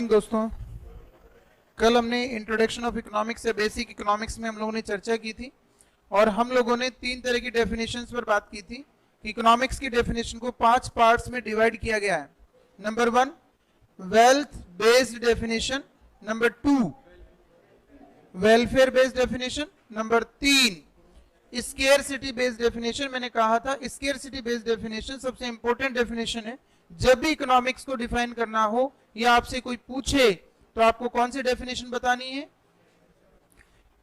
Morning दोस्तों। कल हमने इंट्रोडक्शन ऑफ इकोनॉमिक्स या बेसिक इकोनॉमिक्स में हम लोगों ने चर्चा की थी और हम लोगों ने तीन तरह की डेफिनेशंस पर बात की थी। इकोनॉमिक्स की डेफिनेशन को 5 पार्ट्स में डिवाइड किया गया है। Number 1 wealth based definition, number 2 welfare based definition, number 3 scarcity based definition. मैंने कहा था स्केर्सिटी बेस्ड डेफिनेशन सबसे इंपॉर्टेंट डेफिनेशन है। जब भी इकोनॉमिक्स को डिफाइन करना हो या आपसे कोई पूछे तो आपको कौन सी डेफिनेशन बतानी है?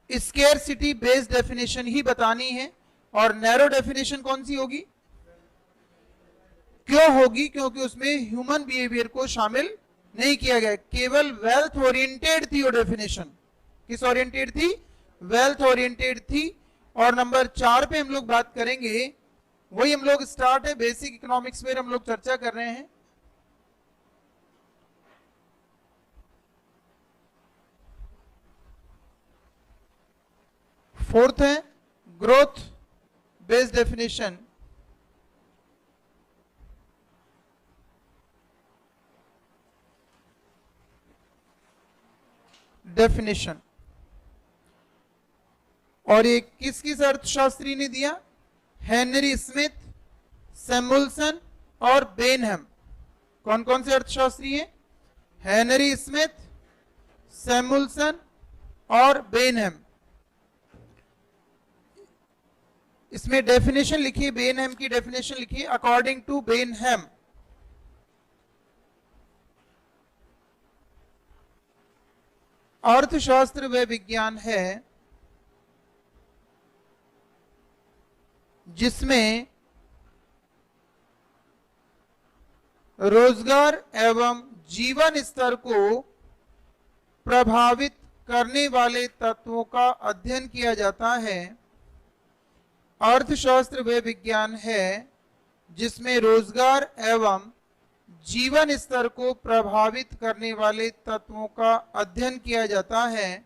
स्केर्सिटी बेस्ड डेफिनेशन ही बतानी है। और नैरो डेफिनेशन कौन सी होगी? क्यों होगी? क्योंकि उसमें ह्यूमन बिहेवियर को शामिल नहीं किया गया, केवल वेल्थ ओरिएंटेड थी वो डेफिनेशन। किस ओरिएंटेड थी? वेल्थ ओरिएंटेड थी। और नंबर 4 पे हम लोग बात करेंगे, वही हम लोग स्टार्ट है बेसिक इकोनॉमिक्स में हम लोग चर्चा कर रहे हैं। फोर्थ है ग्रोथ बेस्ड डेफिनेशन। और ये किस अर्थशास्त्री ने दिया? हेनरी स्मिथ, सैमुअल्सन और बेनहम। कौन कौन से अर्थशास्त्री हैं? हेनरी स्मिथ, सैमुअल्सन और बेनहम। इसमें डेफिनेशन लिखिए, बेनहम की डेफिनेशन लिखिए। अकॉर्डिंग टू बेनहम, अर्थशास्त्र वह विज्ञान है जिसमें रोजगार एवं जीवन स्तर को प्रभावित करने वाले तत्वों का अध्ययन किया जाता है। अर्थशास्त्र वह विज्ञान है जिसमें रोजगार एवं जीवन स्तर को प्रभावित करने वाले तत्वों का अध्ययन किया जाता है।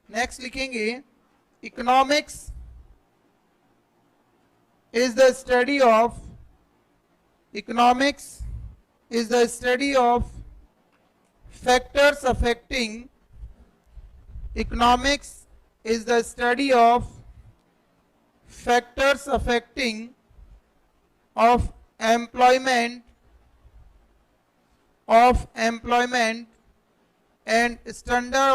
नेक्स्ट लिखेंगे, economics is the study of factors affecting of employment and standard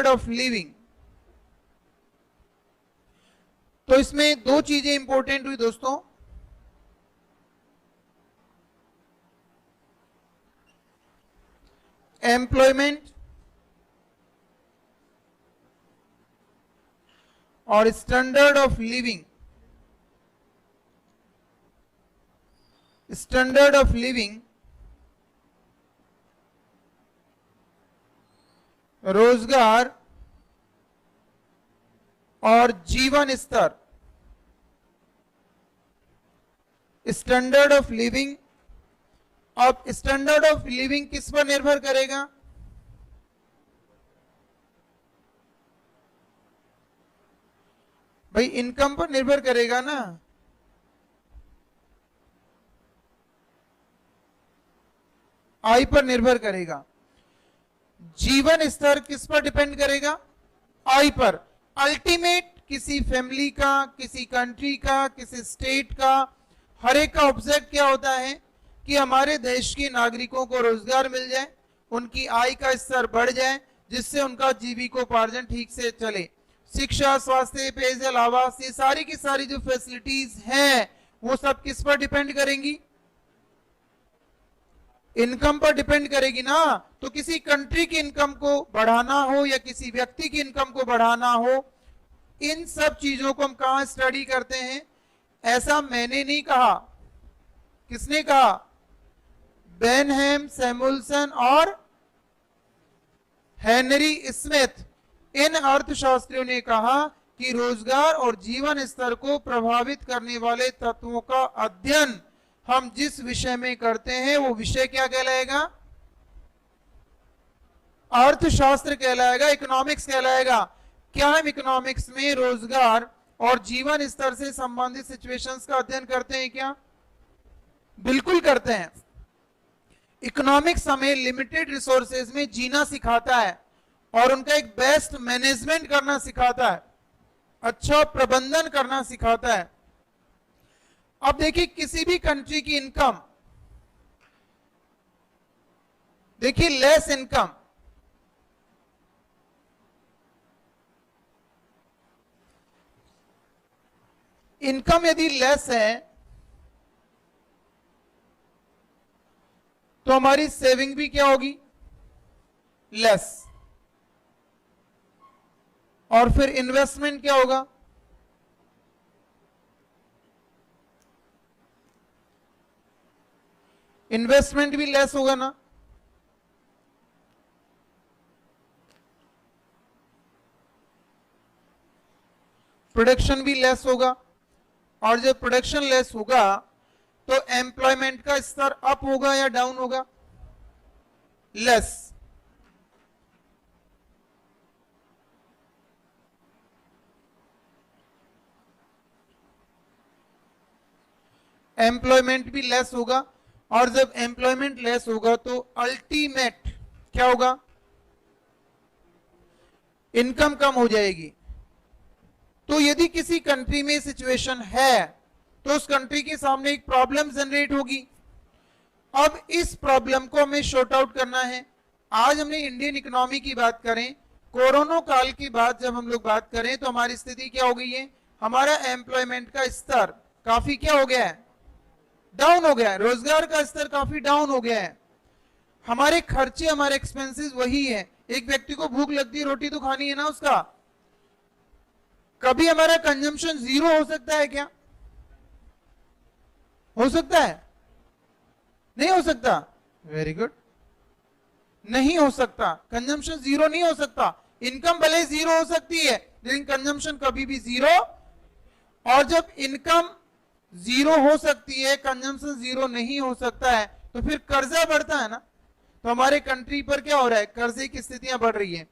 of living। तो इसमें दो चीजें इंपॉर्टेंट हुई दोस्तों। एम्प्लॉयमेंट और standard of living. Standard of living रोजगार और जीवन स्तर। Standard of living. अब स्टैंडर्ड ऑफ लिविंग किस पर निर्भर करेगा? भाई इनकम पर निर्भर करेगा ना। आय पर निर्भर करेगा। जीवन स्तर किस पर डिपेंड करेगा? आय पर। अल्टीमेट किसी फैमिली का, किसी कंट्री का, किसी स्टेट का, हर एक का ऑब्जेक्ट क्या होता है कि हमारे देश के नागरिकों को रोजगार मिल जाए, उनकी आय का स्तर बढ़ जाए, जिससे उनका जीविकोपार्जन ठीक से चले। शिक्षा, स्वास्थ्य, पेयजल, आवास, ये सारी की सारी जो फैसिलिटीज हैं वो सब किस पर डिपेंड करेंगी? इनकम पर डिपेंड करेगी ना। तो किसी कंट्री की इनकम को बढ़ाना हो या किसी व्यक्ति की इनकम को बढ़ाना हो, इन सब चीजों को हम कहां स्टडी करते हैं? ऐसा मैंने नहीं कहा। किसने कहा? बेनहम, सैमुअल्सन और हेनरी स्मिथ। इन अर्थशास्त्रियों ने कहा कि रोजगार और जीवन स्तर को प्रभावित करने वाले तत्वों का अध्ययन हम जिस विषय में करते हैं वो विषय क्या कहलाएगा? अर्थशास्त्र कहलाएगा, इकोनॉमिक्स कहलाएगा। क्या हम इकोनॉमिक्स में रोजगार और जीवन स्तर से संबंधित सिचुएशंस का अध्ययन करते हैं क्या? बिल्कुल करते हैं। इकोनॉमिक्स हमें लिमिटेड रिसोर्सेज में जीना सिखाता है और उनका एक बेस्ट मैनेजमेंट करना सिखाता है, अच्छा प्रबंधन करना सिखाता है। अब देखिए किसी भी कंट्री की इनकम, देखिए लेस इनकम, इनकम यदि लेस है तो हमारी सेविंग भी क्या होगी, लेस, और फिर इन्वेस्टमेंट क्या होगा, इन्वेस्टमेंट भी लेस होगा ना। प्रोडक्शन भी लेस होगा, और जब प्रोडक्शन लेस होगा तो एम्प्लॉयमेंट का स्तर अप होगा या डाउन होगा, लेस। एम्प्लॉयमेंट भी लेस होगा, और जब एम्प्लॉयमेंट लेस होगा तो अल्टीमेट क्या होगा, इनकम कम हो जाएगी। तो यदि किसी कंट्री में सिचुएशन है तो उस कंट्री के सामने एक प्रॉब्लम जनरेट होगी। अब इस प्रॉब्लम को हमें शॉर्ट आउट करना है। आज हमने इंडियन इकोनॉमी की बात करें, कोरोना काल की बात जब हम लोग बात करें तो हमारी स्थिति क्या हो गई है, हमारा एम्प्लॉयमेंट का स्तर काफी क्या हो गया है, डाउन हो गया है, रोजगार का स्तर काफी डाउन हो गया है। हमारे खर्चे, हमारे एक्सपेंसेस वही है। एक व्यक्ति को भूख लगती है, रोटी तो खानी है ना उसका। कभी हमारा कंजम्पशन जीरो हो सकता है क्या, हो सकता है, नहीं हो सकता, वेरी गुड, नहीं हो सकता, कंजम्पशन जीरो नहीं हो सकता। इनकम भले जीरो हो सकती है लेकिन कंजम्पशन कभी भी जीरो, और जब इनकम जीरो हो सकती है, कंजम्पशन जीरो नहीं हो सकता है, तो फिर कर्जा बढ़ता है ना। तो हमारे कंट्री पर क्या हो रहा है, कर्जे की स्थितियां बढ़ रही है।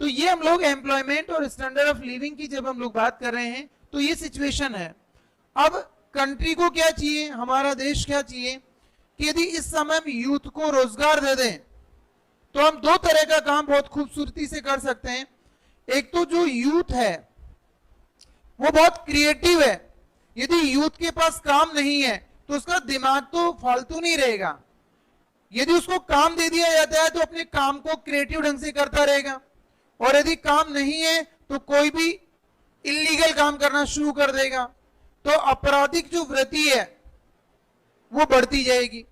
तो ये हम लोग एम्प्लॉयमेंट और स्टैंडर्ड ऑफ लिविंग की जब हम लोग बात कर रहे हैं तो ये सिचुएशन है। अब कंट्री को क्या चाहिए, हमारा देश क्या चाहिए कि यदि इस समय हम यूथ को रोजगार दे दें तो हम दो तरह का काम बहुत खूबसूरती से कर सकते हैं। एक तो जो यूथ है वो बहुत क्रिएटिव है, यदि यूथ के पास काम नहीं है तो उसका दिमाग तो फालतू नहीं रहेगा। यदि उसको काम दे दिया जाता है तो अपने काम को क्रिएटिव ढंग से करता रहेगा, और यदि काम नहीं है तो कोई भी इलीगल काम करना शुरू कर देगा। तो आपराधिक जो वृत्ति है वो बढ़ती जाएगी।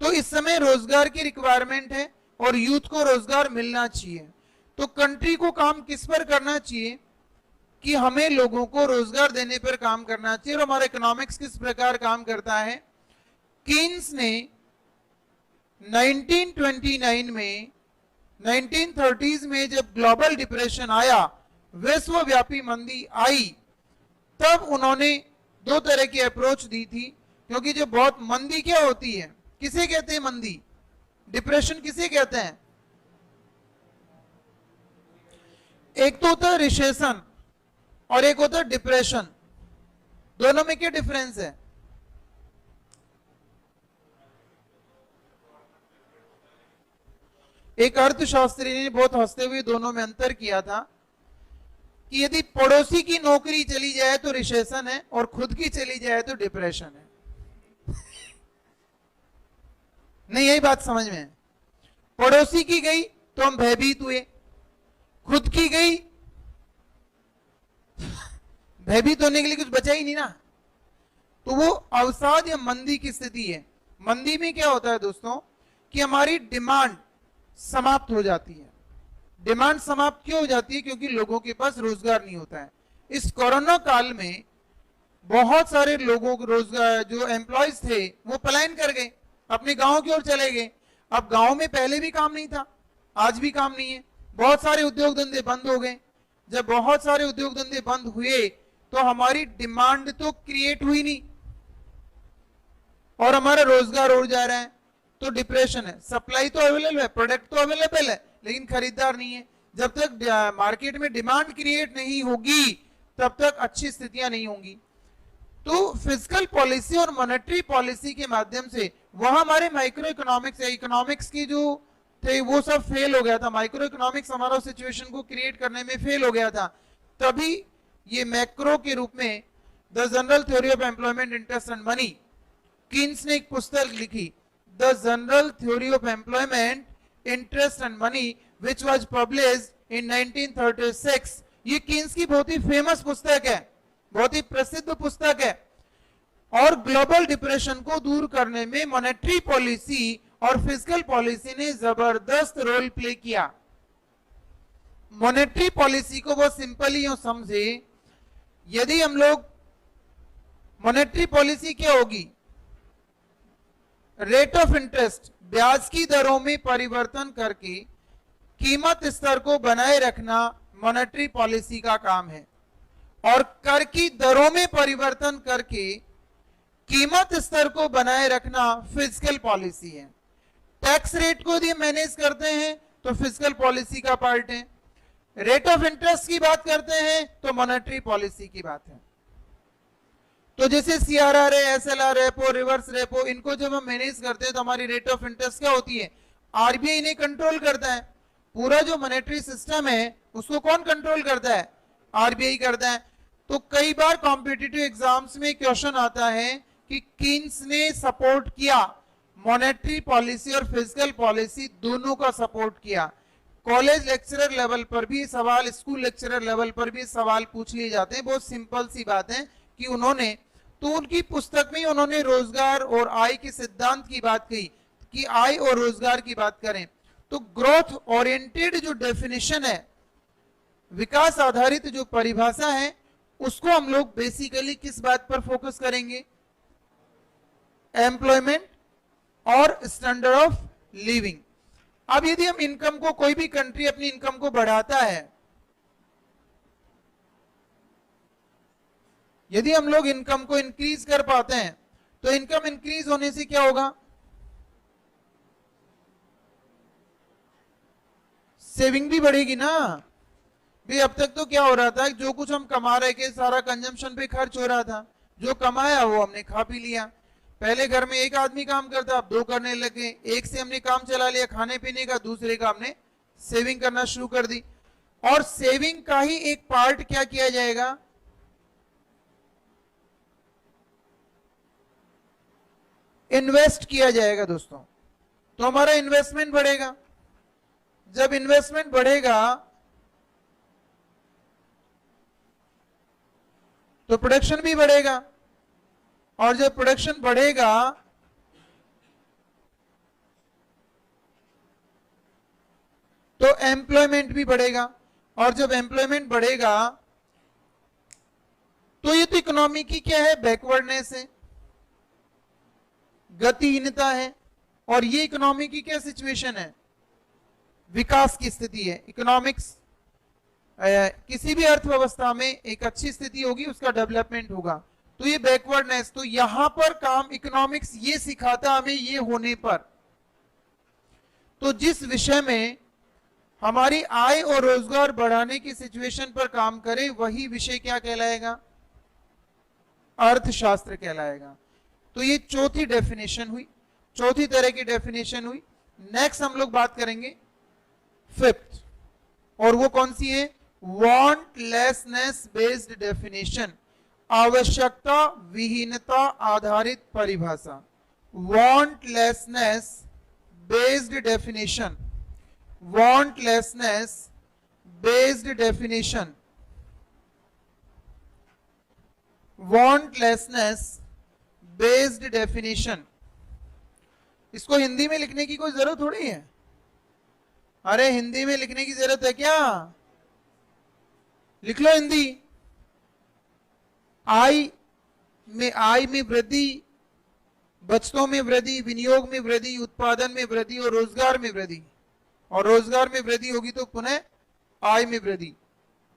तो इस समय रोजगार की रिक्वायरमेंट है और यूथ को रोजगार मिलना चाहिए। तो कंट्री को काम किस पर करना चाहिए कि हमें लोगों को रोजगार देने पर काम करना चाहिए। और हमारा इकोनॉमिक्स किस प्रकार काम करता है, कीन्स ने 1929 में 1930s में जब ग्लोबल डिप्रेशन आया, विश्वव्यापी मंदी आई, तब उन्होंने दो तरह की अप्रोच दी थी। क्योंकि जो बहुत मंदी क्या होती है, किसे कहते हैं मंदी, डिप्रेशन किसे कहते हैं, एक तो होता है रिसेशन और एक होता है डिप्रेशन। दोनों में क्या डिफरेंस है, एक अर्थशास्त्री ने बहुत हंसते हुए दोनों में अंतर किया था कि यदि पड़ोसी की नौकरी चली जाए तो रिसेशन है और खुद की चली जाए तो डिप्रेशन है। नहीं, यही बात समझ में है। पड़ोसी की गई तो हम भयभीत हुए, खुद की गई, भयभीत होने के लिए कुछ बचा ही नहीं ना। तो वो अवसाद या मंदी की स्थिति है। मंदी में क्या होता है दोस्तों कि हमारी डिमांड समाप्त हो जाती है। डिमांड समाप्त क्यों हो जाती है, क्योंकि लोगों के पास रोजगार नहीं होता है। इस कोरोना काल में बहुत सारे लोगों को रोजगार, जो एम्प्लॉयज थे वो पलायन कर गए, अपने गांव की ओर चले गए। अब गांव में पहले भी काम नहीं था, आज भी काम नहीं है, बहुत सारे उद्योग धंधे बंद हो गए। जब बहुत सारे उद्योग धंधे बंद हुए तो हमारी डिमांड तो क्रिएट हुई नहीं और हमारा रोजगार उड़ जा रहा है। तो डिप्रेशन है। सप्लाई तो अवेलेबल है, प्रोडक्ट तो अवेलेबल है, लेकिन खरीदार नहीं है। जब तक मार्केट में डिमांड क्रिएट नहीं होगी तब तक अच्छी स्थितियां नहीं होंगी। तो फिजिकल पॉलिसी और मॉनेटरी पॉलिसी के माध्यम से वहां हमारे माइक्रो इकोनॉमिक्स या इकोनॉमिक्स की जो थे वो सब फेल हो गया था, माइक्रो इकोनॉमिक्स हमारा सिचुएशन को क्रिएट करने में फेल हो गया था। तभी ये मैक्रो के रूप में the general theory of employment, interest and money, Keynes ने एक पुस्तक लिखी, the general theory of employment, interest and money, which was published in 1936। ये कीन्स की बहुत ही फेमस पुस्तक है, बहुत ही प्रसिद्ध पुस्तक है। और ग्लोबल डिप्रेशन को दूर करने में मॉनेटरी पॉलिसी और फिस्कल पॉलिसी ने जबरदस्त रोल प्ले किया। मॉनेटरी पॉलिसी को वो सिंपली यूं समझे, यदि हम लोग मॉनेटरी पॉलिसी क्या होगी, रेट ऑफ इंटरेस्ट, ब्याज की दरों में परिवर्तन करके कीमत स्तर को बनाए रखना मॉनेटरी पॉलिसी का काम है, और कर की दरों में परिवर्तन करके कीमत स्तर को बनाए रखना फिस्कल पॉलिसी है। टैक्स रेट को यदि मैनेज करते हैं तो फिस्कल पॉलिसी का पार्ट है, रेट ऑफ इंटरेस्ट की बात करते हैं तो मॉनेटरी पॉलिसी की बात है। तो जैसे सीआरआर है, एसएलआर, रेपो, रिवर्स रेपो, इनको जब हम मैनेज करते हैं तो हमारी रेट ऑफ इंटरेस्ट क्या होती है, आरबीआई इन्हें कंट्रोल करता है। पूरा जो मॉनेटरी सिस्टम है उसको कौन कंट्रोल करता है, आरबीआई करता है। तो कई बार कॉम्पिटिटिव एग्जाम्स में क्वेश्चन आता है कि कीन्स ने सपोर्ट किया, मॉनेटरी पॉलिसी और फिस्कल पॉलिसी दोनों का सपोर्ट किया। कॉलेज लेक्चरर लेवल पर भी सवाल, स्कूल लेक्चरर लेवल पर भी सवाल पूछ लिए जाते हैं। बहुत सिंपल सी बात है कि उन्होंने, तो उनकी पुस्तक में उन्होंने रोजगार और आय के सिद्धांत की बात कही कि आय और रोजगार की बात करें तो ग्रोथ ओरिएंटेड जो डेफिनेशन है, विकास आधारित जो परिभाषा है, उसको हम लोग बेसिकली किस बात पर फोकस करेंगे, एम्प्लॉयमेंट और स्टैंडर्ड ऑफ लिविंग। अब यदि हम इनकम को, कोई भी कंट्री अपनी इनकम को बढ़ाता है, यदि हम लोग इनकम को इंक्रीज कर पाते हैं तो इनकम इंक्रीज होने से क्या होगा, सेविंग भी बढ़ेगी ना। भी अब तक तो क्या हो रहा था, जो कुछ हम कमा रहे थे सारा कंजम्पशन पे खर्च हो रहा था, जो कमाया वो हमने खा पी लिया। पहले घर में एक आदमी काम करता, अब दो करने लगे, एक से हमने काम चला लिया खाने पीने का, दूसरे का हमने सेविंग करना शुरू कर दी। और सेविंग का ही एक पार्ट क्या किया जाएगा, इन्वेस्ट किया जाएगा दोस्तों। तो हमारा इन्वेस्टमेंट बढ़ेगा, जब इन्वेस्टमेंट बढ़ेगा तो प्रोडक्शन भी बढ़ेगा, और जब प्रोडक्शन बढ़ेगा तो एम्प्लॉयमेंट भी बढ़ेगा, और जब एम्प्लॉयमेंट बढ़ेगा तो ये तो इकोनॉमी की क्या है, बैकवर्डनेस है, गतिहीनता है। और ये इकोनॉमी की क्या सिचुएशन है, विकास की स्थिति है। इकोनॉमिक्स, किसी भी अर्थव्यवस्था में एक अच्छी स्थिति होगी, उसका डेवलपमेंट होगा। तो ये बैकवर्डनेस, तो यहां पर काम इकोनॉमिक्स ये सिखाता हमें, ये होने पर तो जिस विषय में हमारी आय और रोजगार बढ़ाने की सिचुएशन पर काम करे, वही विषय क्या कहलाएगा, अर्थशास्त्र कहलाएगा। तो ये चौथी डेफिनेशन हुई, चौथी तरह की डेफिनेशन हुई। नेक्स्ट हम लोग बात करेंगे फिफ्थ, और वो कौन सी है, वांटलेसनेस बेस्ड डेफिनेशन, आवश्यकता विहीनता आधारित परिभाषा। Wantlessness based definition, wantlessness based definition, wantlessness based definition. इसको हिंदी में लिखने की कोई जरूरत थोड़ी है, अरे हिंदी में लिखने की जरूरत है क्या, लिख लो हिंदी। आय में वृद्धि, बचतों में वृद्धि, विनियोग में वृद्धि, उत्पादन में वृद्धि और रोजगार में वृद्धि। और रोजगार में वृद्धि होगी तो पुनः आय में वृद्धि।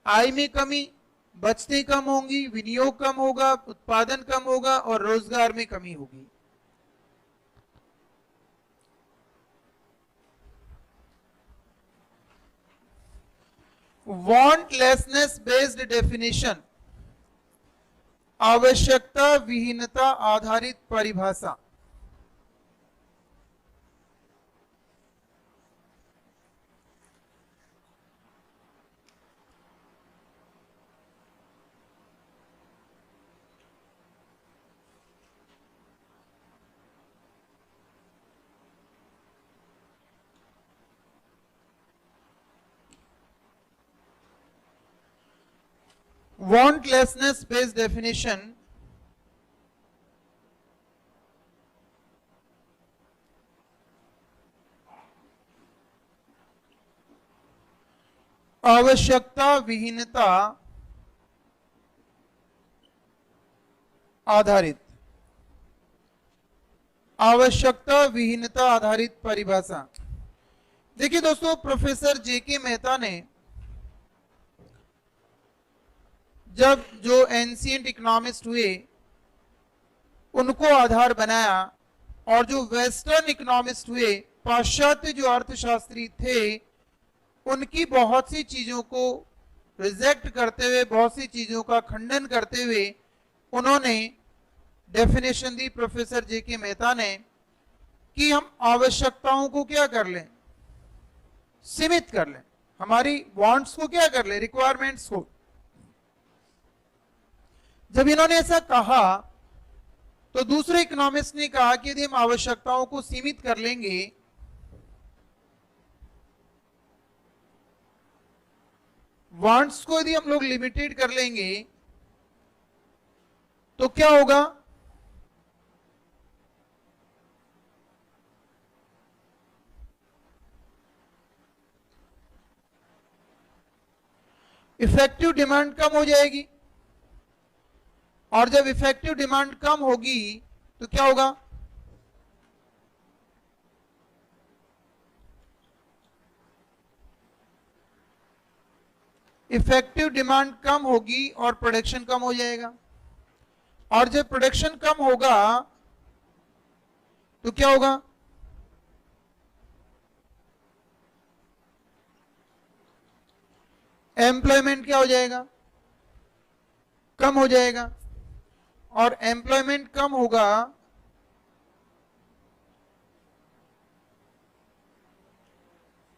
आय में कमी, बचतें कम होंगी, विनियोग कम होगा, उत्पादन कम होगा और रोजगार में कमी होगी। वांटलेसनेस बेस्ड डेफिनेशन, आवश्यकता विहीनता आधारित परिभाषा। वांटलेसनेस बेस्ड डेफिनेशन आवश्यकता विहीनता आधारित, आवश्यकता विहीनता आधारित परिभाषा। देखिए दोस्तों, प्रोफेसर जेके मेहता ने जब जो एंशिएंट इकोनॉमिस्ट हुए उनको आधार बनाया और जो वेस्टर्न इकोनॉमिस्ट हुए, पाश्चात्य जो अर्थशास्त्री थे, उनकी बहुत सी चीजों को रिजेक्ट करते हुए, बहुत सी चीजों का खंडन करते हुए उन्होंने डेफिनेशन दी प्रोफेसर जेके मेहता ने कि हम आवश्यकताओं को क्या कर लें, सीमित कर लें, हमारी वांट्स को क्या कर लें, रिक्वायरमेंट्स को। जब इन्होंने ऐसा कहा तो दूसरे इकोनॉमिस्ट ने कहा कि यदि हम आवश्यकताओं को सीमित कर लेंगे वांट्स को यदि हम लोग लिमिटेड कर लेंगे तो क्या होगा, इफेक्टिव डिमांड कम हो जाएगी और जब इफेक्टिव डिमांड कम होगी तो क्या होगा, इफेक्टिव डिमांड कम होगी और प्रोडक्शन कम हो जाएगा और जब प्रोडक्शन कम होगा तो क्या होगा, एम्प्लॉयमेंट क्या हो जाएगा, कम हो जाएगा और एम्प्लॉयमेंट कम होगा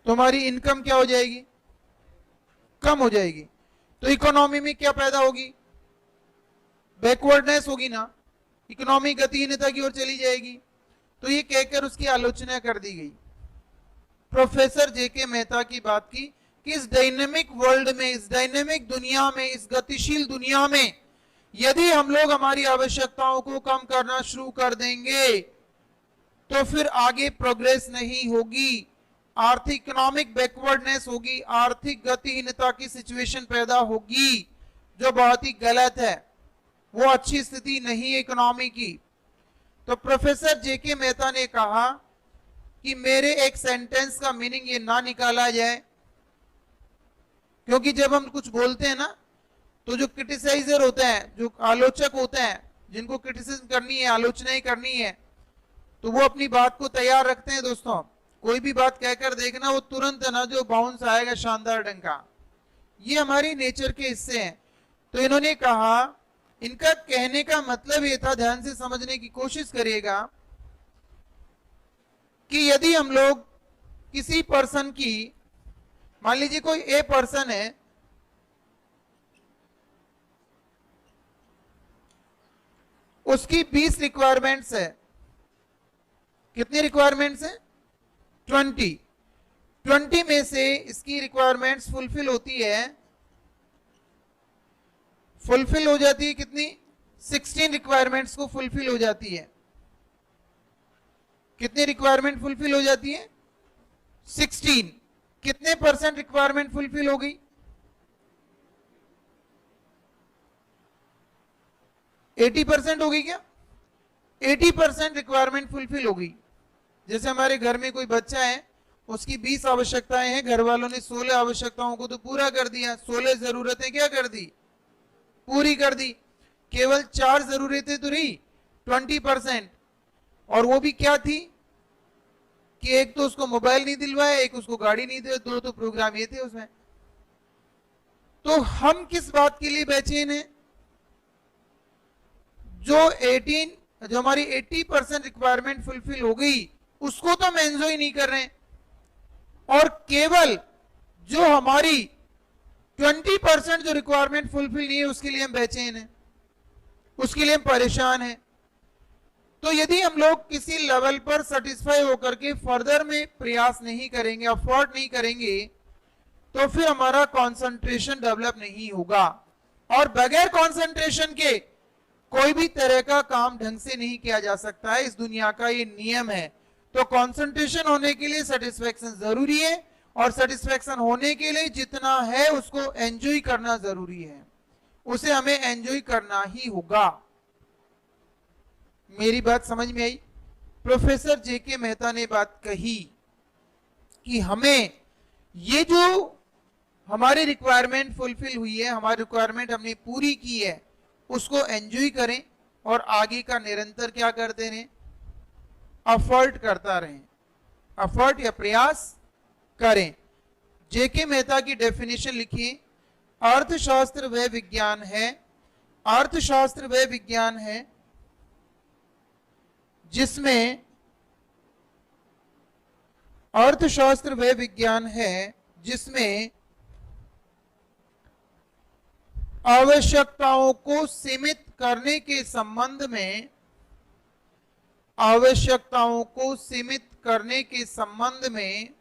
तो हमारी इनकम क्या हो जाएगी, कम हो जाएगी। तो इकोनॉमी में क्या पैदा होगी, बैकवर्डनेस होगी ना, इकोनॉमी गतिहीनता की ओर चली जाएगी। तो ये कहकर उसकी आलोचना कर दी गई। प्रोफेसर जेके मेहता की बात की कि इस डायनेमिक वर्ल्ड में, इस डायनेमिक दुनिया में, इस गतिशील दुनिया में यदि हम लोग हमारी आवश्यकताओं को कम करना शुरू कर देंगे तो फिर आगे प्रोग्रेस नहीं होगी, आर्थिक इकोनॉमिक बैकवर्डनेस होगी, आर्थिक गतिहीनता की सिचुएशन पैदा होगी जो बहुत ही गलत है, वो अच्छी स्थिति नहीं है इकोनॉमी की। तो प्रोफेसर जेके मेहता ने कहा कि मेरे एक सेंटेंस का मीनिंग ये ना निकाला जाए, क्योंकि जब हम कुछ बोलते हैं ना तो जो क्रिटिसाइजर होते हैं, जो आलोचक होते हैं, जिनको क्रिटिसिज्म करनी है, आलोचना ही करनी है, तो वो अपनी बात को तैयार रखते हैं। दोस्तों, कोई भी बात कहकर देखना, वो तुरंत है ना जो बाउंस आएगा शानदार ढंग का, ये हमारी नेचर के हिस्से हैं। तो इन्होंने कहा, इनका कहने का मतलब ये था, ध्यान से समझने की कोशिश करिएगा, कि यदि हम लोग किसी पर्सन की, मान लीजिए कोई ए पर्सन है, उसकी 20 रिक्वायरमेंट्स है, कितनी रिक्वायरमेंट्स है, 20 में से इसकी रिक्वायरमेंट्स फुलफिल होती है, फुलफिल हो जाती है कितनी, 16 रिक्वायरमेंट्स को फुलफिल हो जाती है। कितनी रिक्वायरमेंट फुलफिल हो जाती है, 16। कितने परसेंट रिक्वायरमेंट फुलफिल हो गई, 80% हो गई क्या, 80% रिक्वायरमेंट फुलफिल हो गई। जैसे हमारे घर में कोई बच्चा है, उसकी 20 आवश्यकताएं हैं, घर वालों ने 16 आवश्यकताओं को तो पूरा कर दिया, 16 जरूरतें क्या कर दी, पूरी कर दी। केवल 4 जरूरतें तो रही, 20%, और वो भी क्या थी कि एक तो उसको मोबाइल नहीं दिलवाया, एक उसको गाड़ी नहीं दिलवाई, 2 तो प्रोग्राम ये थे उसमें। तो हम किस बात के लिए बेचैन हैं, जो हमारी 80% रिक्वायरमेंट फुलफिल हो गई उसको तो हम एंजॉय नहीं कर रहे हैं, और केवल जो हमारी 20% जो रिक्वायरमेंट फुलफिल नहीं है उसके लिए हम बेचैन हैं, उसके लिए हम परेशान हैं। तो यदि हम लोग किसी लेवल पर सेटिस्फाई होकर के फर्दर में प्रयास नहीं करेंगे, एफर्ट नहीं करेंगे, तो फिर हमारा कंसंट्रेशन डेवलप नहीं होगा और बगैर कंसंट्रेशन के कोई भी तरह का काम ढंग से नहीं किया जा सकता है, इस दुनिया का ये नियम है। तो कंसंट्रेशन होने के लिए सेटिस्फेक्शन जरूरी है, और सेटिस्फेक्शन होने के लिए जितना है उसको एंजॉय करना जरूरी है, उसे हमें एंजॉय करना ही होगा। मेरी बात समझ में आई? प्रोफेसर जेके मेहता ने बात कही कि हमें ये जो हमारी रिक्वायरमेंट फुलफिल हुई है, हमारी रिक्वायरमेंट हमने पूरी की है, उसको एंजॉय करें और आगे का निरंतर क्या करते रहें, एफर्ट करता रहें, एफर्ट या प्रयास करें। जेके मेहता की डेफिनेशन लिखिए, अर्थशास्त्र वह विज्ञान है, अर्थशास्त्र वह विज्ञान है जिसमें, अर्थशास्त्र वह विज्ञान है जिसमें आवश्यकताओं को सीमित करने के संबंध में, आवश्यकताओं को सीमित करने के संबंध में,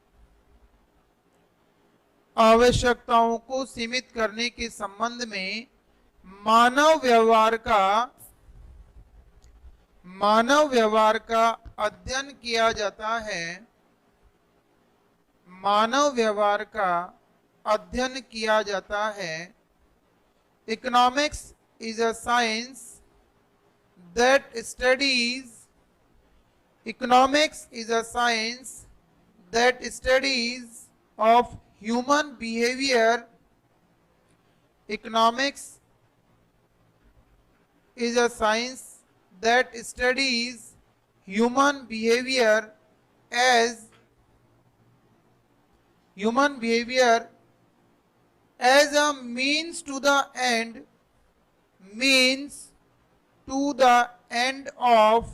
आवश्यकताओं को सीमित करने के संबंध में मानव व्यवहार का अध्ययन किया जाता है, मानव व्यवहार का अध्ययन किया जाता है। Economics is a science that studies, economics is a science that studies of human behavior, economics is a science that studies human behavior as a means to the end, means to the end of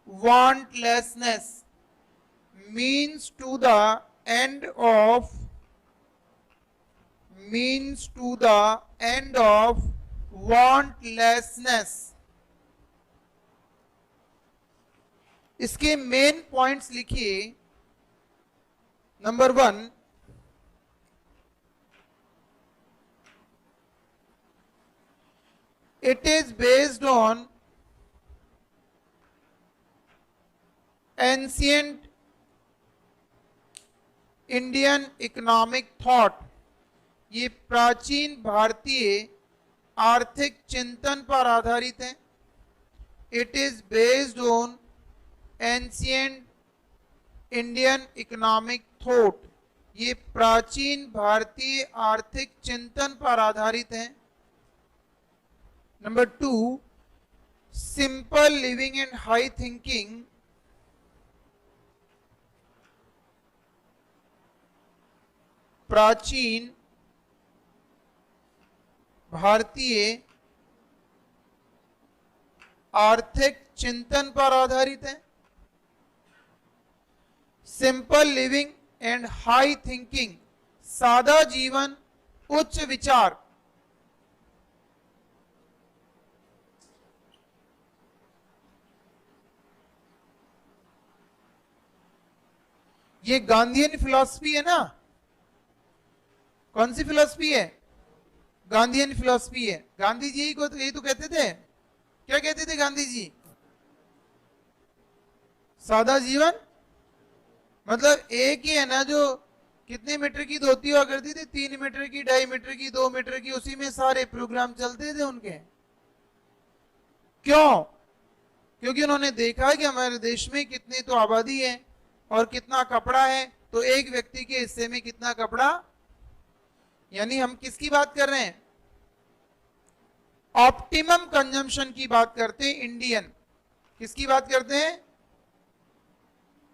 wantlessness, means to the end of wantlessness। इसके main points लिखिए। Number 1, it is based on ancient Indian economic thought, ये प्राचीन भारतीय आर्थिक चिंतन पर आधारित है। It is based on ancient Indian economic thought, ये प्राचीन भारतीय आर्थिक चिंतन पर आधारित है। Number 2, simple living and high thinking, प्राचीन भारतीय आर्थिक चिंतन पर आधारित है। Simple living and high thinking, सादा जीवन उच्च विचार। ये गांधीयन फिलॉसफी है ना, कौन सी फिलॉसफी है? गांधीयन फिलॉसफी है। गांधी जी को तो यही तो कहते थे, क्या कहते थे गांधी जी? सादा जीवन, मतलब एक ही है ना जो कितने मीटर की धोती हुआ करती थी, 3 मीटर की, 2.5 मीटर की, 2 मीटर की, उसी में सारे प्रोग्राम चलते थे उनके। क्यों? क्योंकि उन्होंने देखा कि हमारे देश में कितनी तो आबादी है और कितना कपड़ा है, तो एक व्यक्ति के हिस्से में कितना कपड़ा, यानी हम किसकी बात कर रहे हैं? ऑप्टिमम कंजम्पशन की बात करते हैं। इंडियन किसकी बात करते हैं?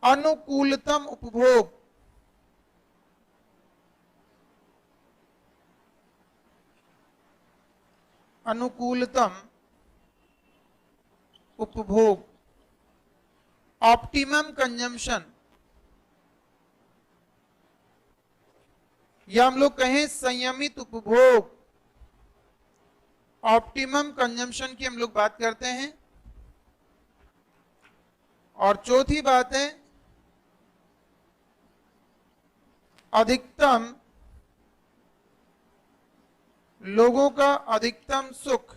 अनुकूलतम उपभोग। अनुकूलतम उपभोग, ऑप्टिमम कंजम्पशन, या हम लोग कहें संयमित उपभोग। ऑप्टिमम कंजम्पशन की हम लोग बात करते हैं। और चौथी बात है अधिकतम लोगों का अधिकतम सुख,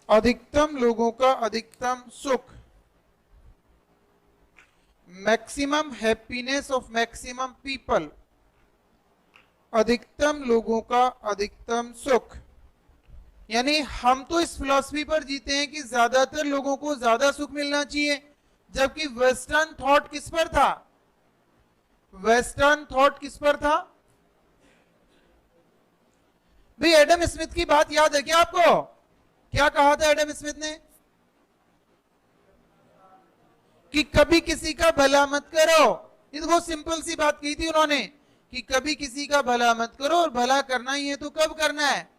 अधिकतम लोगों का अधिकतम सुख, maximum happiness of maximum people, अधिकतम लोगों का अधिकतम सुख। यानी हम तो इस फिलॉसफी पर जीते हैं कि ज्यादातर लोगों को ज्यादा सुख मिलना चाहिए, जबकि वेस्टर्न थॉट किस पर था? वेस्टर्न थॉट किस पर था भाई? एडम स्मिथ की बात याद है क्या आपको? क्या कहा था एडम स्मिथ ने? कि कभी किसी का भला मत करो। ये तो बहुत सिंपल सी बात कही थी उन्होंने कि कभी किसी का भला मत करो, और भला करना ही है तो कब करना है?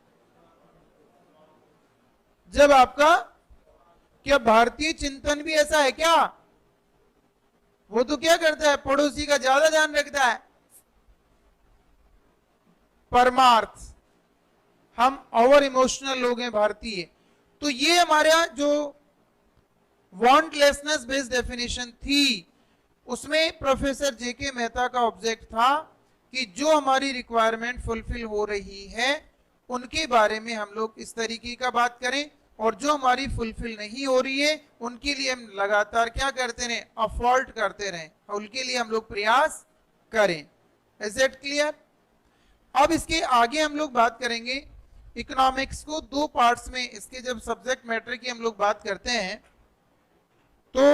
जब आपका, क्या भारतीय चिंतन भी ऐसा है क्या? वो तो क्या करता है, पड़ोसी का ज्यादा ध्यान रखता है। परमार्थ, हम ओवर इमोशनल लोग हैं भारतीय। तो ये हमारा जो वांटलेसनेस बेस्ड डेफिनेशन थी, उसमें प्रोफेसर जेके मेहता का ऑब्जेक्ट था कि जो हमारी रिक्वायरमेंट फुलफिल हो रही है उनके बारे में हम लोग इस तरीके का बात करें, और जो हमारी फुलफिल नहीं हो रही है उनके लिए हम लगातार क्या करते रहें? अफोर्ट करते रहें, उनके लिए हम लोग प्रयास करें। Is it clear? अब इसके आगे हम लोग बात करेंगे इकोनॉमिक्स को दो पार्ट्स में। इसके जब सब्जेक्ट मैटर की हम लोग बात करते हैं तो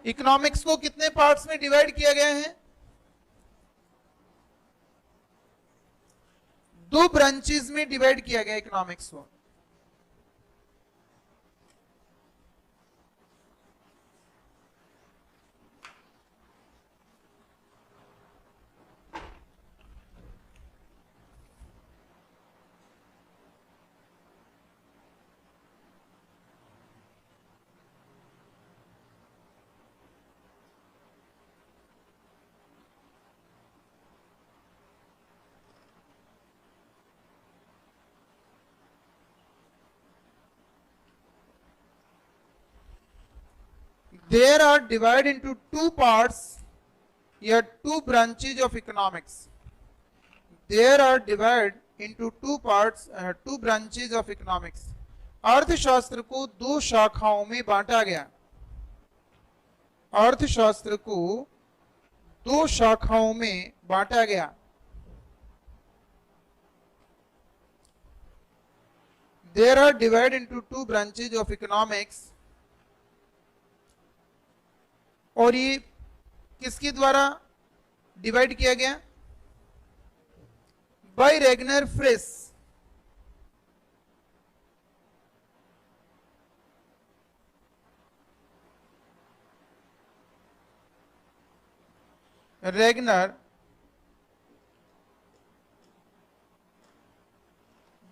इकोनॉमिक्स को कितने पार्ट्स में डिवाइड किया गया है? दो ब्रांचेस में डिवाइड किया गया इकोनॉमिक्स को। There are divided into two parts, या two branches of economics. There are divided into two parts, two branches of economics. अर्थशास्त्र को दो शाखाओं में बांटा गया। अर्थशास्त्र को दो शाखाओं में बांटा गया। There are divided into two branches of economics. और ये किसके द्वारा डिवाइड किया गया? By Ragnar Frisch. Ragnar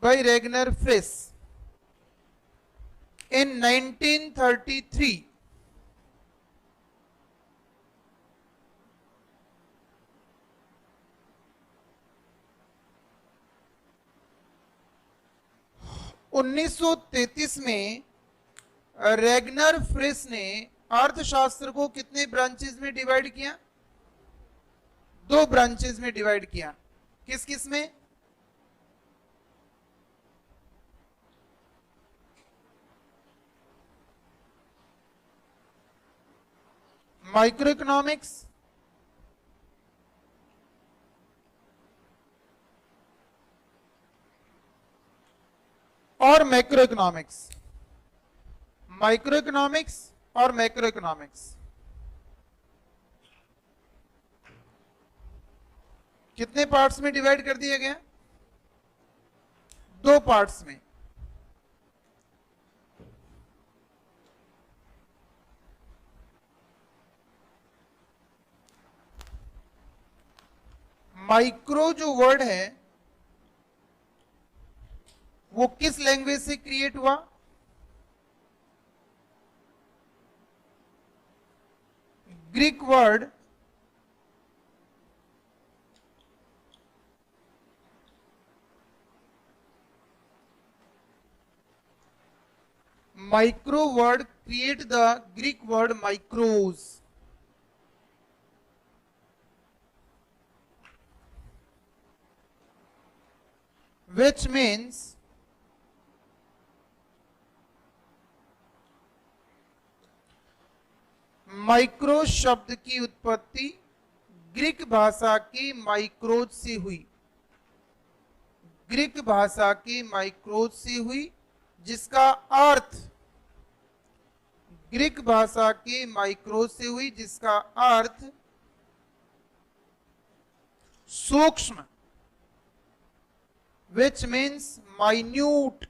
by Ragnar Frisch in 1933। उन्नीस में रेगनर फ्रिस ने अर्थशास्त्र को कितने ब्रांचेस में डिवाइड किया? दो ब्रांचेस में डिवाइड किया। किस किस में? माइक्रो इकोनॉमिक्स और मैक्रो इकोनॉमिक्स। माइक्रो इकोनॉमिक्स और मैक्रो इकोनॉमिक्स कितने पार्ट्स में डिवाइड कर दिया गया? दो पार्ट्स में। माइक्रो जो वर्ड है वो किस लैंग्वेज से क्रिएट हुआ? Greek word Micro word create the Greek word micros, which means micro शब्द की उत्पत्ति ग्रीक भाषा की माइक्रोज से हुई, ग्रीक भाषा की माइक्रोज से हुई, जिसका अर्थ ग्रीक भाषा की माइक्रोज से हुई जिसका अर्थ सूक्ष्म, which means minute,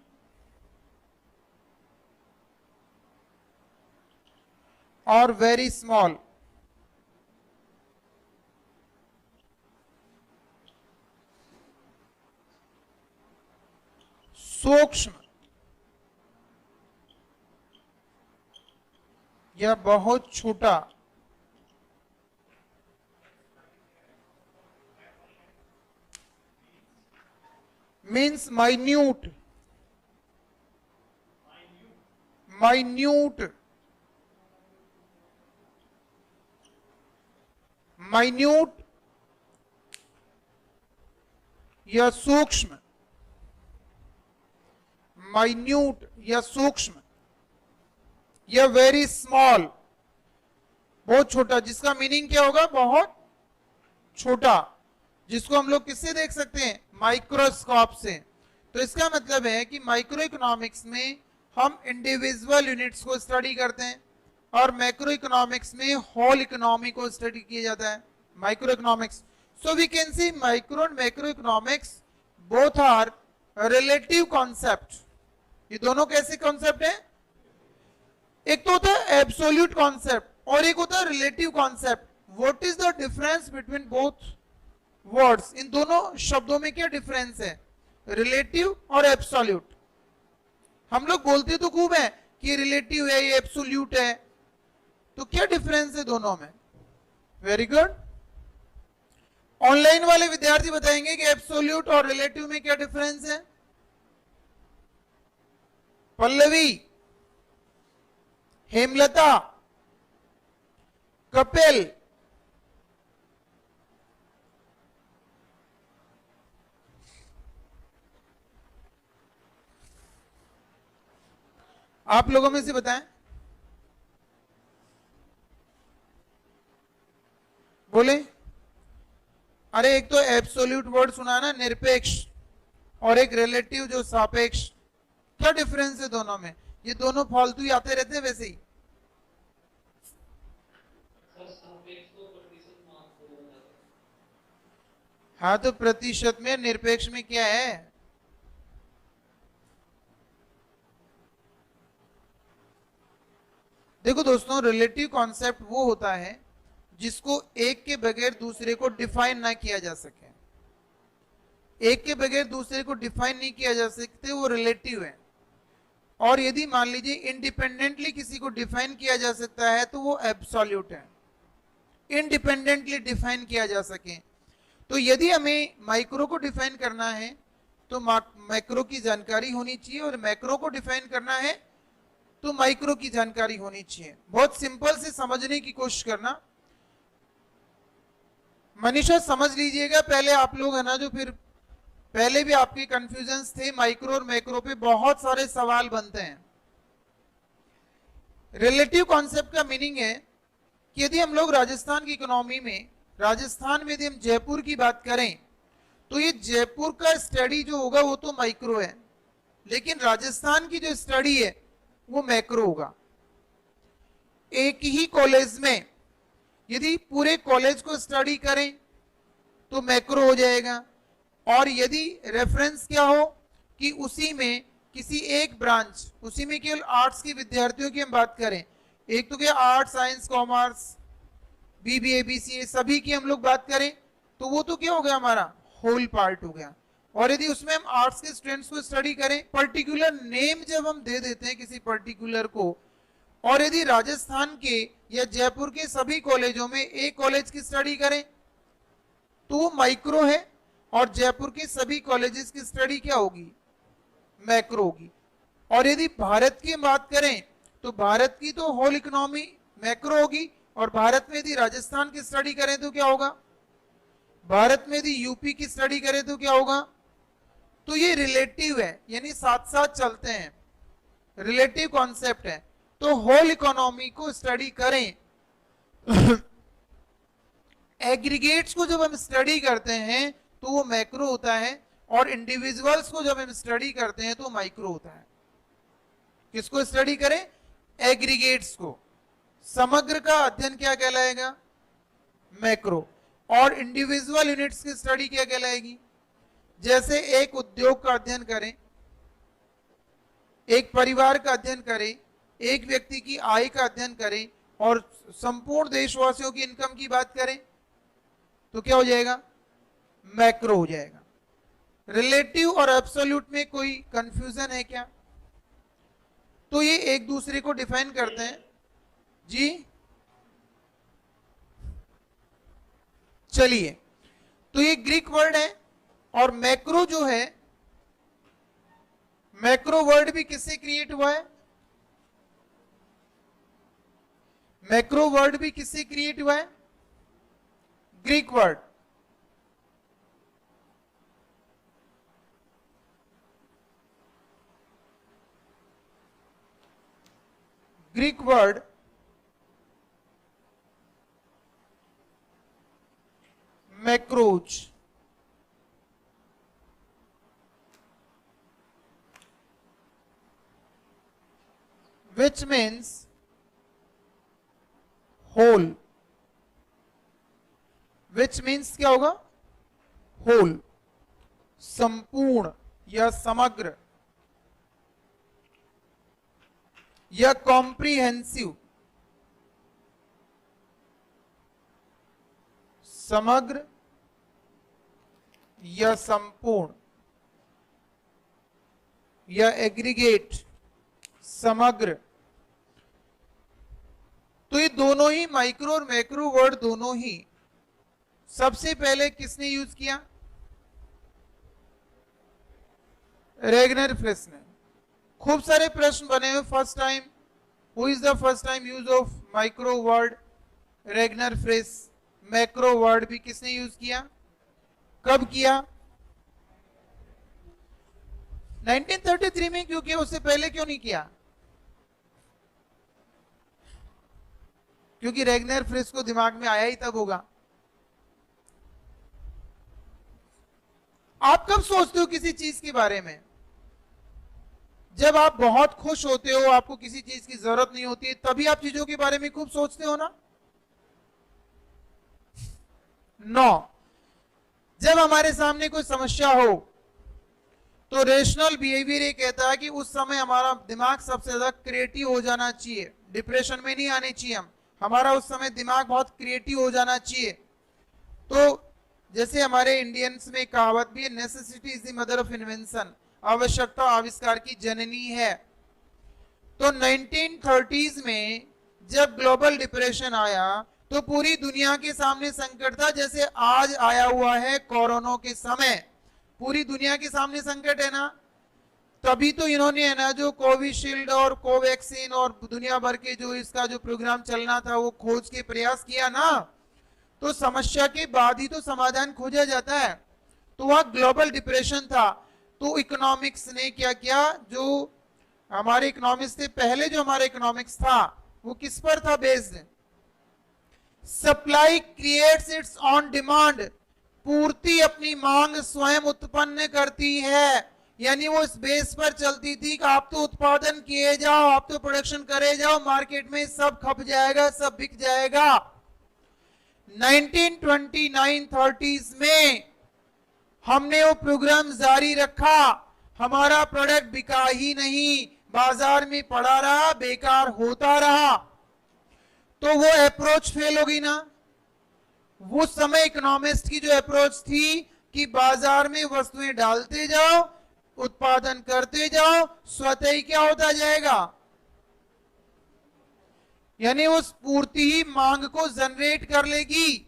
और वेरी स्मॉल। सूक्ष्म या बहुत छोटा, मीन्स माइन्यूट, माइन्यूट, माइन्यूट या सूक्ष्म, माइन्यूट या सूक्ष्म या वेरी स्मॉल, बहुत छोटा, जिसका मीनिंग क्या होगा? बहुत छोटा, जिसको हम लोग किससे देख सकते हैं? माइक्रोस्कोप से। तो इसका मतलब है कि माइक्रो इकोनॉमिक्स में हम इंडिविजुअल यूनिट्स को स्टडी करते हैं और मैक्रो इकोनॉमिक्स में होल इकोनॉमी को स्टडी किया जाता है, micro economics. So we can see micro and macro economics both are relative concept. ये दोनों कैसे कॉन्सेप्ट है? एक तो होता है एब्सोल्यूट कॉन्सेप्ट और एक होता है relative concept. What is the difference between both words? इन दोनों शब्दों में क्या डिफरेंस है? रिलेटिव और एब्सोल्यूट। हम लोग बोलते तो खूब है कि रिलेटिव है, ये एब्सोल्यूट है, तो क्या डिफरेंस है दोनों में? Very good. ऑनलाइन वाले विद्यार्थी बताएंगे कि एब्सोल्यूट और रिलेटिव में क्या डिफरेंस है? पल्लवी, हेमलता, कपिल, आप लोगों में से बताएं, बोले। अरे एक तो एब्सोल्यूट वर्ड सुना ना, निरपेक्ष, और एक रिलेटिव जो सापेक्ष। क्या डिफरेंस है दोनों में? ये दोनों फालतू ही आते रहते हैं वैसे ही। हाँ तो प्रतिशत में, निरपेक्ष में क्या है? देखो दोस्तों, रिलेटिव कॉन्सेप्ट वो होता है जिसको एक के बगैर दूसरे को डिफाइन ना किया जा सके। एक के बगैर दूसरे को डिफाइन नहीं किया जा सकते, वो रिलेटिव है। और यदि मान लीजिए इंडिपेंडेंटली किसी को डिफाइन किया जा सकता है तो वो एब्सोल्यूट है, इंडिपेंडेंटली डिफाइन किया जा सके। तो यदि हमें माइक्रो को डिफाइन करना है तो मैक्रो की जानकारी होनी चाहिए, और मैक्रो को डिफाइन करना है तो माइक्रो की जानकारी होनी चाहिए। बहुत सिंपल से समझने की कोशिश करना। मनीषा समझ लीजिएगा, पहले आप लोग है ना, जो फिर पहले भी आपके कंफ्यूजन्स थे माइक्रो और मैक्रो पे, बहुत सारे सवाल बनते हैं। रिलेटिव कॉन्सेप्ट का मीनिंग है कि यदि हम लोग राजस्थान की इकोनॉमी में, राजस्थान में यदि हम जयपुर की बात करें तो ये जयपुर का स्टडी जो होगा वो तो माइक्रो है, लेकिन राजस्थान की जो स्टडी है वो मैक्रो होगा। एक ही कॉलेज में यदि पूरे कॉलेज को स्टडी करें तो मैक्रो हो जाएगा, और यदि रेफरेंस क्या हो कि उसी में किसी एक ब्रांच, उसी में केवल आर्ट्स के विद्यार्थियों की हम बात करें, एक तो क्या arts, science, commerce, BBA, BCA, सभी की हम लोग बात करें तो वो तो क्या हो गया? हमारा होल पार्ट हो गया। और यदि उसमें हम आर्ट्स के स्टूडेंट्स को स्टडी करें, पर्टिकुलर नेम जब हम दे देते हैं किसी पर्टिकुलर को, और यदि राजस्थान के या जयपुर के सभी कॉलेजों में एक कॉलेज की स्टडी करें तो वो माइक्रो है, और जयपुर के सभी कॉलेजेस की स्टडी क्या होगी? मैक्रो होगी। और यदि भारत की बात करें तो भारत की तो होल इकोनॉमी मैक्रो होगी, और भारत में यदि राजस्थान की स्टडी करें तो क्या होगा, भारत में यदि यूपी की स्टडी करें तो क्या होगा। तो ये रिलेटिव है, यानी साथ साथ चलते हैं, रिलेटिव कॉन्सेप्ट है। तो होल इकोनॉमी को स्टडी करें एग्रीगेट्स को जब हम स्टडी करते हैं तो वो मैक्रो होता है, और इंडिविजुअल्स को जब हम स्टडी करते हैं तो माइक्रो होता है। किसको स्टडी करें, एग्रीगेट्स को। समग्र का अध्ययन क्या कहलाएगा, मैक्रो। और इंडिविजुअल यूनिट्स की स्टडी क्या कहलाएगी, जैसे एक उद्योग का अध्ययन करें, एक परिवार का अध्ययन करें, एक व्यक्ति की आय का अध्ययन करें, और संपूर्ण देशवासियों की इनकम की बात करें तो क्या हो जाएगा, मैक्रो हो जाएगा। रिलेटिव और एब्सोल्यूट में कोई कंफ्यूजन है क्या? तो ये एक दूसरे को डिफाइन करते हैं जी। चलिए, तो ये ग्रीक वर्ड है, और मैक्रो जो है, मैक्रो वर्ड भी किससे क्रिएट हुआ है, मैक्रो वर्ड भी किससे क्रिएट हुआ है, Greek word. Greek word macros, which means whole, which means क्या होगा, whole, संपूर्ण या समग्र या कॉम्प्रिहेंसिव, समग्र या संपूर्ण, या एग्रीगेट, समग्र। तो ये दोनों ही माइक्रो और मैक्रो वर्ड दोनों ही सबसे पहले किसने यूज किया, रेगनर फ्रेस ने। खूब सारे प्रश्न बने हुए, first time, who is the first time use of micro word, Ragnar fresh. Macro word भी किसने यूज किया, कब किया, 1933 में। क्यों किया, उससे पहले क्यों नहीं किया? क्योंकि रेगनर फ्रेस को दिमाग में आया ही तब होगा। आप कब सोचते हो किसी चीज के बारे में, जब आप बहुत खुश होते हो, आपको किसी चीज की जरूरत नहीं होती, तभी आप चीजों के बारे में खूब सोचते हो ना। नो, जब हमारे सामने कोई समस्या हो तो रेशनल बिहेवियर ये कहता है कि उस समय हमारा दिमाग सबसे ज्यादा क्रिएटिव हो जाना चाहिए, डिप्रेशन में नहीं आने चाहिए हम, हमारा उस समय दिमाग बहुत क्रिएटिव हो जाना चाहिए। तो जैसे हमारे इंडियंस में कहावत भी है, necessity is the mother of invention, आवश्यकता आविष्कार की जननी है। तो 1930s में जब ग्लोबल डिप्रेशन आया तो पूरी दुनिया के सामने संकट था, जैसे आज आया हुआ है कोरोना के समय, पूरी दुनिया के सामने संकट है ना। तभी तो इन्होंने है ना जो कोविशील्ड और कोवैक्सीन और दुनिया भर के जो इसका जो प्रोग्राम चलना था वो खोज के प्रयास किया ना। तो समस्या के बाद ही तो समाधान खोजा जाता है। तो वह ग्लोबल डिप्रेशन था। तो इकोनॉमिक्स ने क्या किया, जो हमारे इकोनॉमिक्स से पहले जो हमारा इकोनॉमिक्स था वो किस पर था based, supply creates it's on demand, पूर्ति अपनी मांग स्वयं उत्पन्न करती है। यानी वो इस बेस पर चलती थी कि आप तो उत्पादन किए जाओ, आप तो प्रोडक्शन करे जाओ, मार्केट में सब खप जाएगा, सब बिक जाएगा। 1929-30s में हमने वो प्रोग्राम जारी रखा, हमारा प्रोडक्ट बिका ही नहीं, बाजार में पड़ा रहा, बेकार होता रहा। तो वो अप्रोच फेल हो गई ना। वो समय इकोनॉमिस्ट की जो अप्रोच थी कि बाजार में वस्तुएं डालते जाओ, उत्पादन करते जाओ, स्वतः ही क्या होता जाएगा, यानी उस पूर्ति ही मांग को जनरेट कर लेगी।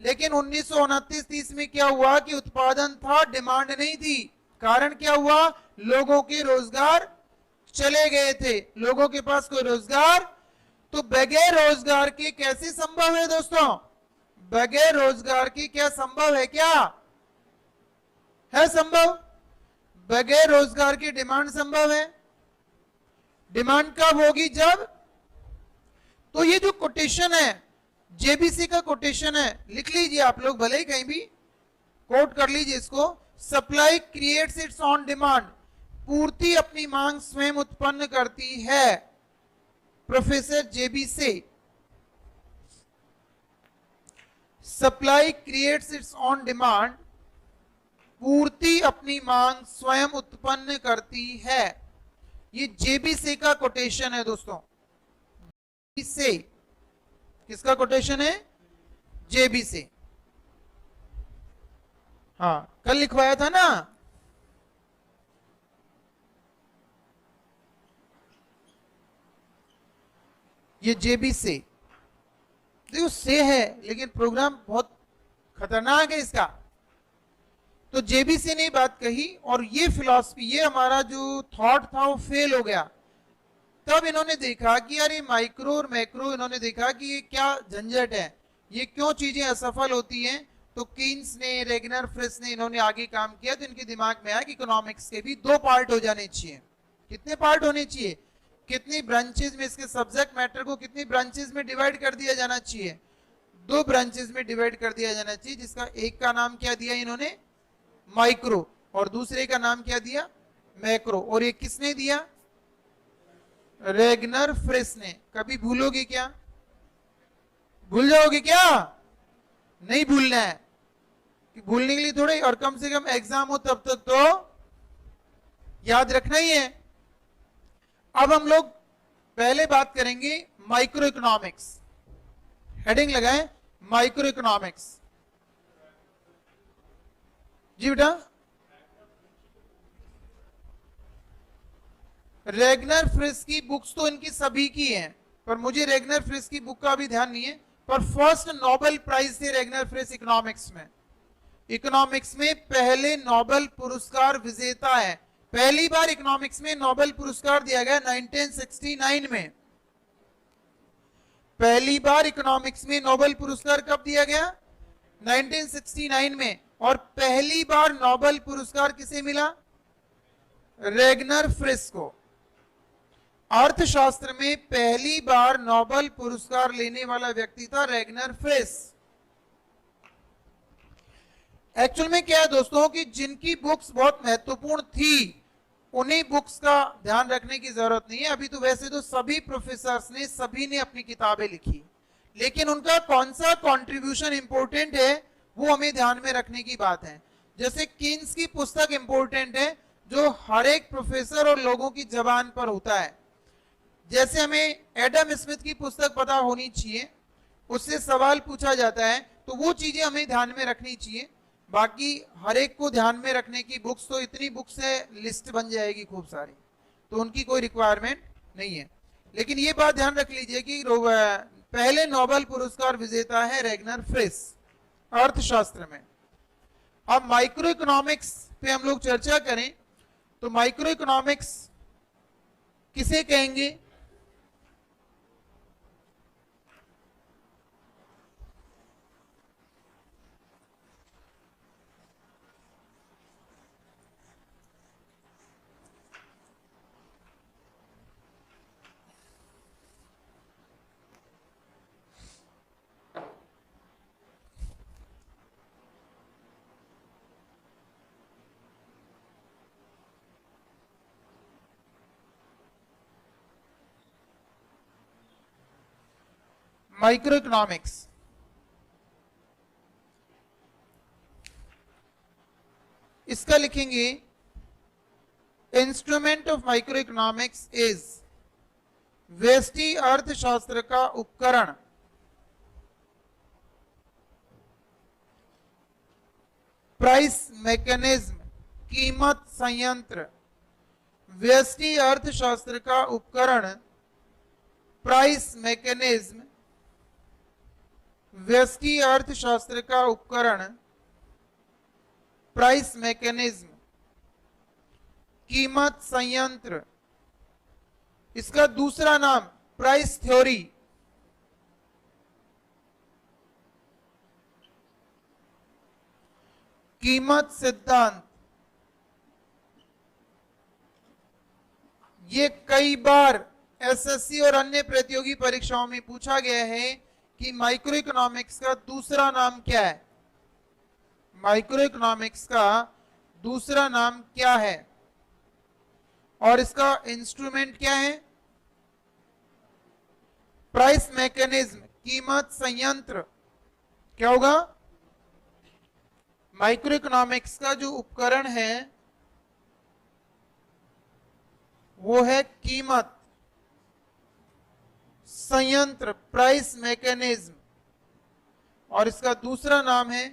लेकिन 1929-30 में क्या हुआ कि उत्पादन था, डिमांड नहीं थी। कारण क्या हुआ, लोगों के रोजगार चले गए थे, लोगों के पास कोई रोजगार, तो बगैर रोजगार के कैसे संभव है दोस्तों? बगैर रोजगार के क्या संभव है? क्या है संभव? बगैर रोजगार की डिमांड संभव है। डिमांड कब होगी? जब, तो ये जो कोटेशन है, जेबीसी का कोटेशन है, लिख लीजिए आप लोग, भले ही कहीं भी कोट कर लीजिए इसको। Supply creates it's on demand, पूर्ति अपनी मांग स्वयं उत्पन्न करती है। Professor JBC. Supply creates it's on demand, पूर्ति अपनी मांग स्वयं उत्पन्न करती है। ये जेबीसी का कोटेशन है दोस्तों। जेबीसी किसका कोटेशन है? जेबीसी। हाँ, कल लिखवाया था ना। ये जेबीसी देखो से है, लेकिन प्रोग्राम बहुत खतरनाक है इसका। तो जेबीसी ने बात कही और ये फिलॉसफी, ये हमारा जो थॉट था वो फेल हो गया। तब इन्होंने देखा कि यार ये माइक्रो और मैक्रो, इन्होंने देखा कि ये क्या झंझट है, ये क्यों चीजें असफल होती हैं। तो कीन्स ने, रेगनर, फ्रिस ने, इन्होंने आगे काम किया, तो इनके दिमाग में आया कि इकोनॉमिक्स के भी 2 पार्ट हो जाने चाहिए। कितने पार्ट होने चाहिए? कितनी ब्रांचेज में, इसके सब्जेक्ट मैटर को कितनी ब्रांचेज में डिवाइड कर दिया जाना चाहिए? 2 ब्रांचेज में डिवाइड कर दिया जाना चाहिए, जिसका एक का नाम क्या दिया इन्होंने? माइक्रो, और दूसरे का नाम क्या दिया? मैक्रो। और ये किसने दिया? रेगनर, फ्रिस ने। कभी भूलोगे क्या? भूल जाओगे क्या? नहीं भूलना है, कि भूलने के लिए थोड़े, और कम से कम एग्जाम हो तब तक तो याद रखना ही है। अब हम लोग पहले बात करेंगे माइक्रो इकोनॉमिक्स। हेडिंग लगाएं, माइक्रो इकोनॉमिक्स। जी बेटा, रेगनर, फ्रिस की बुक्स तो इनकी सभी की हैं, पर मुझे रेगनर, फ्रिस की बुक का भी ध्यान नहीं है। पर फर्स्ट नोबेल प्राइज थे रेगनर, फ्रिस इकोनॉमिक्स में। इकोनॉमिक्स में पहले नोबेल पुरस्कार विजेता है। पहली बार इकोनॉमिक्स में नोबेल पुरस्कार दिया गया 1969 में। पहली बार इकोनॉमिक्स में नोबेल पुरस्कार कब दिया गया? 1969 में। और पहली बार नोबेल पुरस्कार किसे मिला? रेगनर, फ्रिस को। अर्थशास्त्र में पहली बार नोबेल पुरस्कार लेने वाला व्यक्ति था रेगनर, फ्रिस। एक्चुअल में क्या है दोस्तों, कि जिनकी बुक्स बहुत महत्वपूर्ण थी उन्हीं बुक्स का ध्यान रखने की जरूरत नहीं है। अभी तो वैसे तो सभी प्रोफेसर्स ने, सभी ने अपनी किताबें लिखी, लेकिन उनका कौन सा कंट्रीब्यूशन इंपॉर्टेंट है वो हमें ध्यान में रखने की बात है। जैसे कीन्स की पुस्तक इंपॉर्टेंट है, जो हर एक प्रोफेसर और लोगों की जबान पर होता है। जैसे हमें एडम स्मिथ की पुस्तक पता होनी चाहिए, उससे सवाल पूछा जाता है, तो वो चीजें हमें ध्यान में रखनी चाहिए। बाकी हर एक को ध्यान में रखने की बुक्स तो इतनी बुक्स है, लिस्ट बन जाएगी खूब सारी, तो उनकी कोई रिक्वायरमेंट नहीं है। लेकिन ये बात ध्यान रख लीजिए कि पहले नोबेल पुरस्कार विजेता है रेगनर, फ्रिस, अर्थशास्त्र में। अब माइक्रो इकोनॉमिक्स पे हम लोग चर्चा करें, तो माइक्रो इकोनॉमिक्स किसे कहेंगे? माइक्रो इकोनॉमिक्स इसका लिखेंगे, instrument of micro economics is व्यष्टि अर्थशास्त्र का उपकरण, प्राइस मैकेनिज्म, कीमत संयंत्र। व्यष्टि अर्थशास्त्र का उपकरण, प्राइस मैकेनिज्म, व्यष्टि अर्थशास्त्र का उपकरण, प्राइस मैकेनिज्म, कीमत संयंत्र, इसका दूसरा नाम प्राइस थ्योरी, कीमत सिद्धांत। ये कई बार एसएससी और अन्य प्रतियोगी परीक्षाओं में पूछा गया है कि माइक्रो इकोनॉमिक्स का दूसरा नाम क्या है, माइक्रो इकोनॉमिक्स का दूसरा नाम क्या है और इसका इंस्ट्रूमेंट क्या है, प्राइस मैकेनिज्म, कीमत संयंत्र। क्या होगा? माइक्रो इकोनॉमिक्स का जो उपकरण है वो है कीमत संयंत्र, प्राइस मैकेनिज्म, और इसका दूसरा नाम है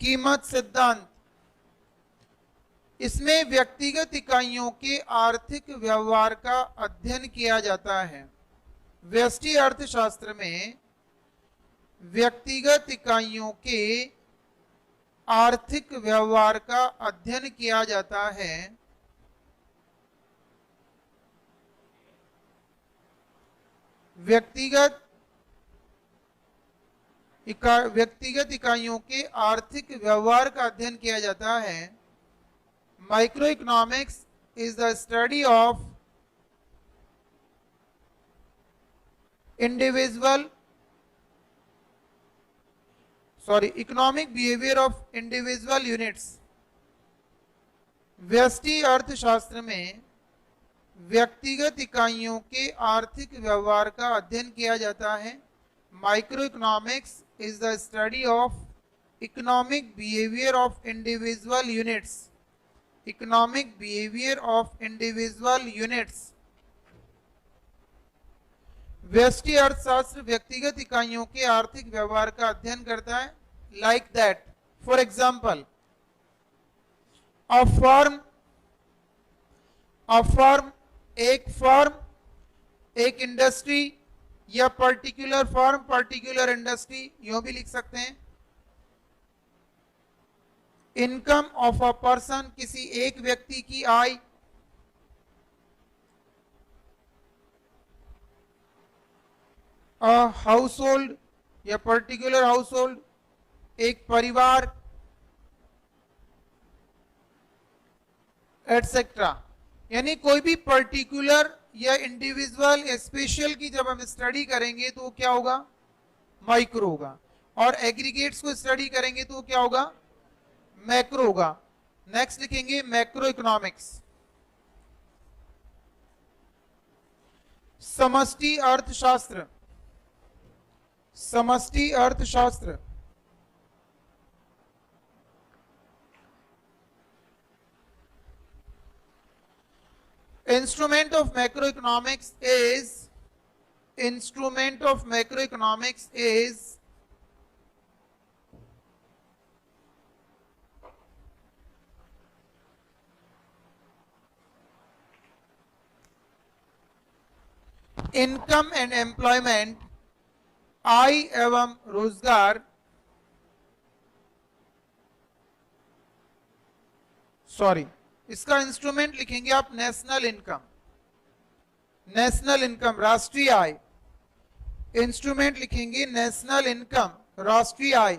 कीमत सिद्धांत। इसमें व्यक्तिगत इकाइयों के आर्थिक व्यवहार का अध्ययन किया जाता है। व्यष्टि अर्थशास्त्र में व्यक्तिगत इकाइयों के आर्थिक व्यवहार का अध्ययन किया जाता है। व्यक्तिगत इकाइयों के आर्थिक व्यवहार का अध्ययन किया जाता है। Micro economics is the study of economic behaviour of individual units. व्यष्टि अर्थशास्त्र में व्यक्तिगत इकाइयों के आर्थिक व्यवहार का अध्ययन किया जाता है। Micro economics is the study of economic behaviour of individual units. Economic behaviour of individual units. व्यष्टि अर्थशास्त्र व्यक्तिगत इकाइयों के आर्थिक व्यवहार का अध्ययन करता है। लाइक दैट, फॉर एग्जाम्पल, एक फर्म, एक इंडस्ट्री, या पर्टिकुलर फर्म, पर्टिकुलर इंडस्ट्री, यूं भी लिख सकते हैं। इनकम ऑफ अ पर्सन, किसी एक व्यक्ति की आय। अ हाउस होल्ड या पर्टिकुलर हाउस होल्ड, एक परिवार, एटसेट्रा। यानी कोई भी पर्टिकुलर या इंडिविजुअल या स्पेशल की जब हम स्टडी करेंगे तो क्या होगा? माइक्रो होगा। और एग्रीगेट्स को स्टडी करेंगे तो क्या होगा? मैक्रो होगा। नेक्स्ट लिखेंगे मैक्रो इकोनॉमिक्स। समष्टि अर्थशास्त्र, समष्टि अर्थशास्त्र। Instrument of macroeconomics is income and employment, आय एवं रोजगार। सॉरी, इसका इंस्ट्रूमेंट लिखेंगे आप नेशनल इनकम, नेशनल इनकम, राष्ट्रीय आय। इंस्ट्रूमेंट लिखेंगे नेशनल इनकम, राष्ट्रीय आय।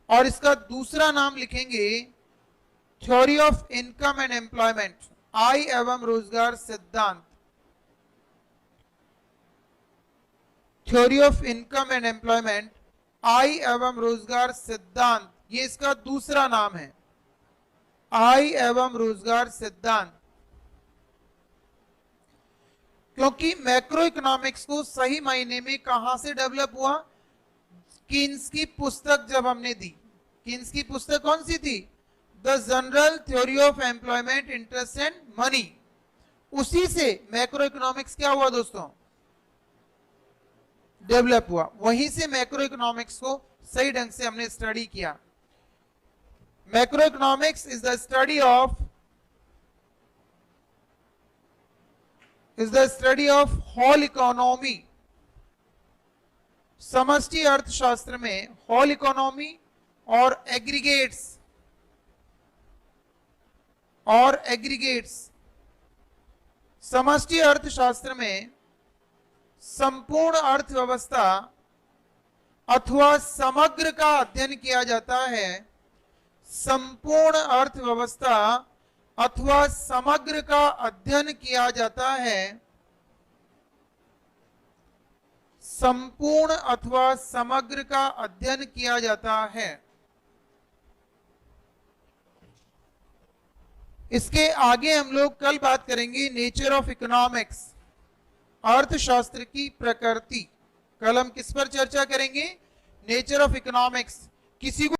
और इसका दूसरा नाम लिखेंगे theory of income and employment, आय एवं रोजगार सिद्धांत। Theory of income and employment, आय एवं रोजगार सिद्धांत, ये इसका दूसरा नाम है, आय एवं रोजगार सिद्धांत। क्योंकि मैक्रो इकोनॉमिक्स को सही मायने में कहां से डेवलप हुआ? कीन्स की पुस्तक जब हमने दी। कीन्स की पुस्तक कौन सी थी? The general theory of employment, interest and money. उसी से मैक्रो इकोनॉमिक्स क्या हुआ दोस्तों? डेवलप हुआ। वहीं से मैक्रो इकोनॉमिक्स को सही ढंग से हमने स्टडी किया। Macroeconomics is the study of whole economy। समष्टि अर्थशास्त्र में whole economy और एग्रीगेट्स समष्टि अर्थशास्त्र में संपूर्ण अर्थव्यवस्था अथवा समग्र का अध्ययन किया जाता है। संपूर्ण अर्थव्यवस्था अथवा समग्र का अध्ययन किया जाता है। संपूर्ण अथवा समग्र का अध्ययन किया जाता है। इसके आगे हम लोग कल बात करेंगे नेचर ऑफ इकोनॉमिक्स, अर्थशास्त्र की प्रकृति। कल हम किस पर चर्चा करेंगे? Nature of economics. किसी को